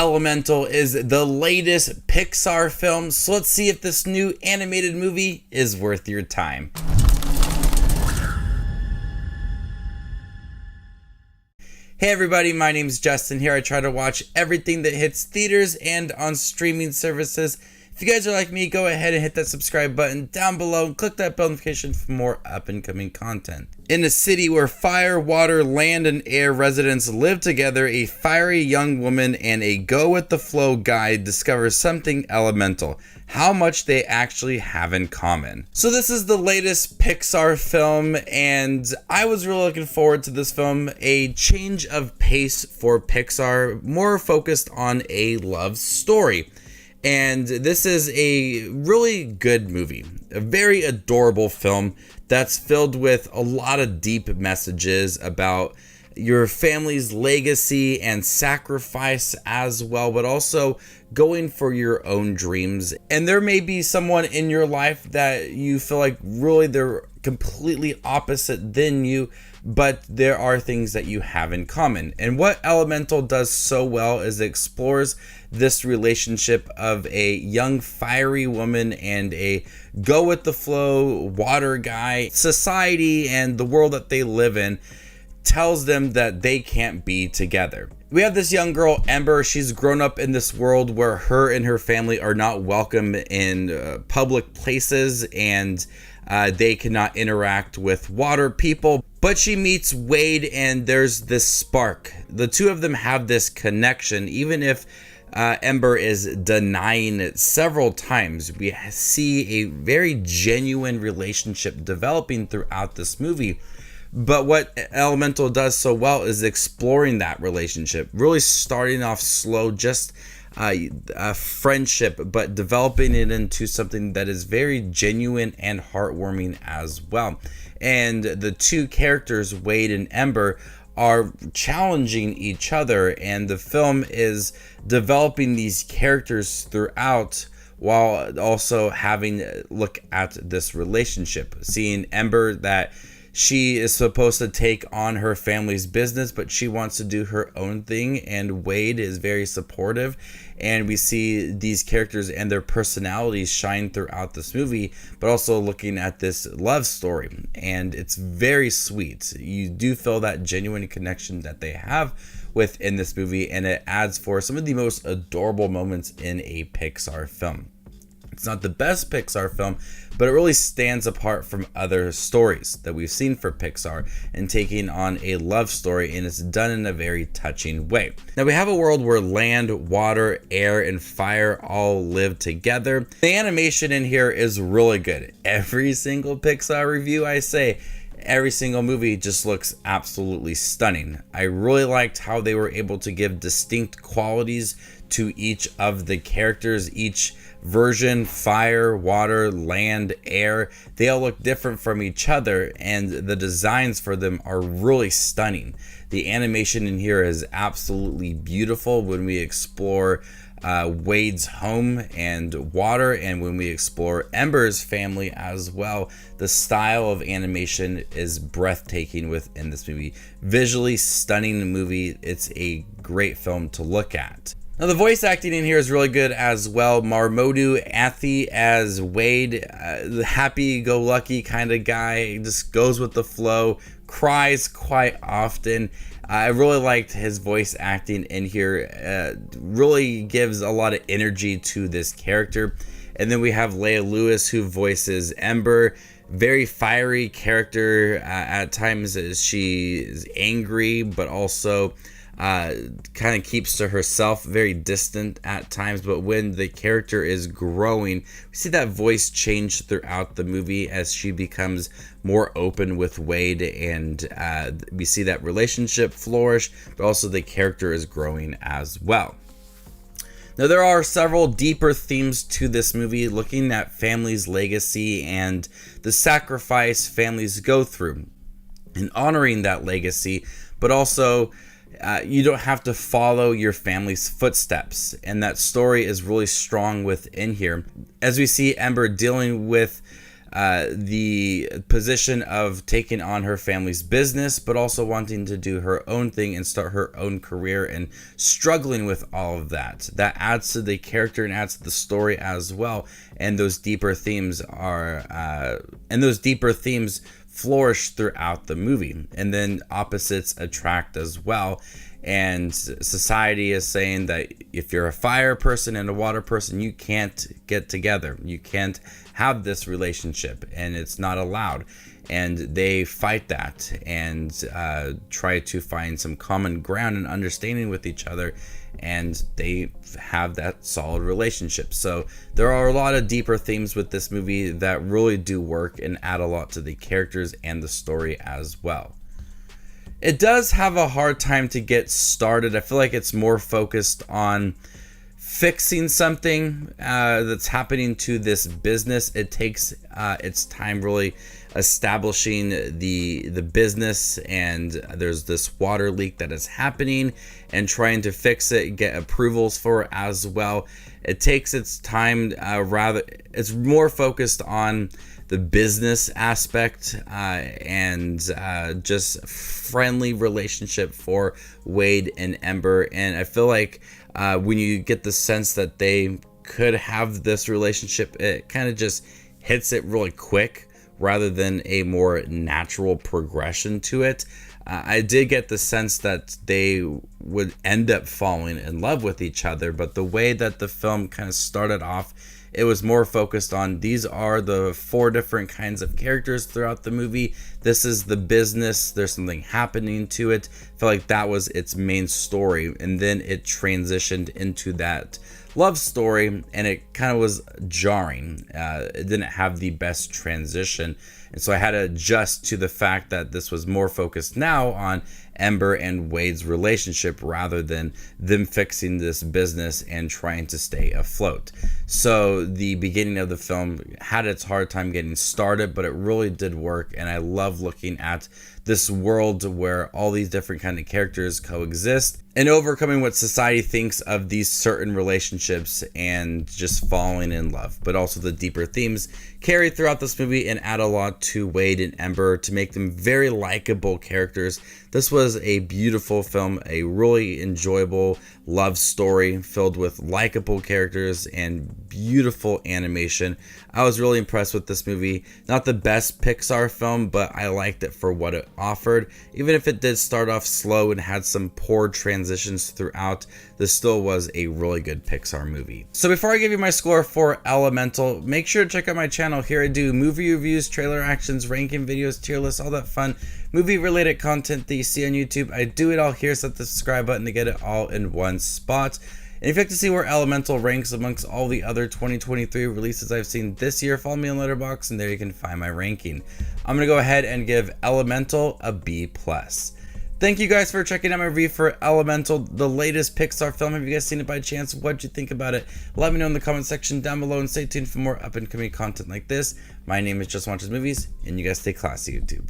Elemental is the latest Pixar film, so let's see if this new animated movie is worth your time. Hey everybody, my name is Justin here. I try to watch everything that hits theaters and on streaming services. If you guys are like me, go ahead and hit that subscribe button down below and click that bell notification for more up and coming content. In a city where fire, water, land, and air residents live together, a fiery young woman and a go-with-the-flow guy discover something elemental. How much they actually have in common. So this is the latest Pixar film, and I was really looking forward to this film. A change of pace for Pixar, more focused on a love story. And this is a really good movie, a very adorable film that's filled with a lot of deep messages about your family's legacy and sacrifice as well, but also going for your own dreams. And there may be someone in your life that you feel like really they're completely opposite than you, but there are things that you have in common. And what Elemental does so well is it explores this relationship of a young fiery woman and a go with the flow water guy. Society and the world that they live in tells them that they can't be together. We have this young girl, Ember. She's grown up in this world where her and her family are not welcome in public places, and they cannot interact with water people. But she meets Wade, and there's this spark. The two of them have this connection, even if Ember is denying it several times. We see a very genuine relationship developing throughout this movie. But what Elemental does so well is exploring that relationship, really starting off slow, just a friendship, but developing it into something that is very genuine and heartwarming as well. And the two characters, Wade and Ember, are challenging each other, and the film is developing these characters throughout while also having a look at this relationship. Seeing Ember, that she is supposed to take on her family's business, but she wants to do her own thing, and Wade is very supportive. And we see these characters and their personalities shine throughout this movie, but also looking at this love story, and it's very sweet. You do feel that genuine connection that they have within this movie, and it adds for some of the most adorable moments in a Pixar film. It's not the best Pixar film, but it really stands apart from other stories that we've seen for Pixar and taking on a love story, and it's done in a very touching way. Now we have a world where land, water, air, and fire all live together. The animation in here is really good. Every single Pixar review I say, every single movie just looks absolutely stunning. I really liked how they were able to give distinct qualities to each of the characters. Each version, fire, water, land, air, they all look different from each other, and the designs for them are really stunning. The animation in here is absolutely beautiful when we explore Wade's home and water, and when we explore Ember's family as well. The style of animation is breathtaking within this movie. Visually stunning movie. It's a great film to look at. Now the voice acting in here is really good as well. Marmodu Athi as Wade, the happy-go-lucky kind of guy, just goes with the flow, cries quite often. I really liked his voice acting in here. Really gives a lot of energy to this character. And then we have Leia Lewis, who voices Ember. Very fiery character at times, as she is angry, but also kind of keeps to herself, very distant at times. But when the character is growing, we see that voice change throughout the movie as she becomes more open with Wade, and we see that relationship flourish, but also the character is growing as well. Now there are several deeper themes to this movie, looking at family's legacy and the sacrifice families go through and honoring that legacy, but also you don't have to follow your family's footsteps, and that story is really strong within here. As we see Ember dealing with the position of taking on her family's business, but also wanting to do her own thing and start her own career and struggling with all of that. That adds to the character and adds to the story as well. And those deeper themes flourish throughout the movie. And then opposites attract as well. And society is saying that if you're a fire person and a water person, you can't get together. You can't have this relationship, and it's not allowed. And they fight that and try to find some common ground and understanding with each other, and they have that solid relationship. So there are a lot of deeper themes with this movie that really do work and add a lot to the characters and the story as well. It does have a hard time to get started. I feel like it's more focused on fixing something that's happening to this business. It takes its time really establishing the business, and there's this water leak that is happening and trying to fix it, get approvals for it as well. It takes its time. It's more focused on the business aspect and just friendly relationship for Wade and Ember. And I feel like when you get the sense that they could have this relationship, it kind of just hits it really quick rather than a more natural progression to it. I did get the sense that they would end up falling in love with each other, but the way that the film kind of started off, it was more focused on these are the 4 different kinds of characters throughout the movie. This is the business. There's something happening to it. I feel like that was its main story. And then it transitioned into that love story, and it kind of was jarring. It didn't have the best transition. And so I had to adjust to the fact that this was more focused now on Ember and Wade's relationship rather than them fixing this business and trying to stay afloat. So the beginning of the film had its hard time getting started, but it really did work. And I love looking at this world where all these different kind of characters coexist and overcoming what society thinks of these certain relationships and just falling in love. But also the deeper themes carry throughout this movie and add a lot to Wade and Ember to make them very likable characters. This was a beautiful film, a really enjoyable love story filled with likable characters and beautiful animation. I was really impressed with this movie. Not the best Pixar film, but I liked it for what it offered. Even if it did start off slow and had some poor transitions throughout, this still was a really good Pixar movie. So before I give you my score for Elemental, make sure to check out my channel. Here I do movie reviews, trailer actions, ranking videos, tier lists, all that fun movie related content that you see on YouTube. I do it all here, so hit the subscribe button to get it all in one spot. And if you'd like to see where Elemental ranks amongst all the other 2023 releases I've seen this year, follow me on Letterboxd, and there you can find my ranking. I'm going to go ahead and give Elemental a B+. Thank you guys for checking out my review for Elemental, the latest Pixar film. Have you guys seen it by chance? What'd you think about it? Let me know in the comment section down below, and stay tuned for more up-and-coming content like this. My name is Just Watches Movies, and you guys stay classy, YouTube.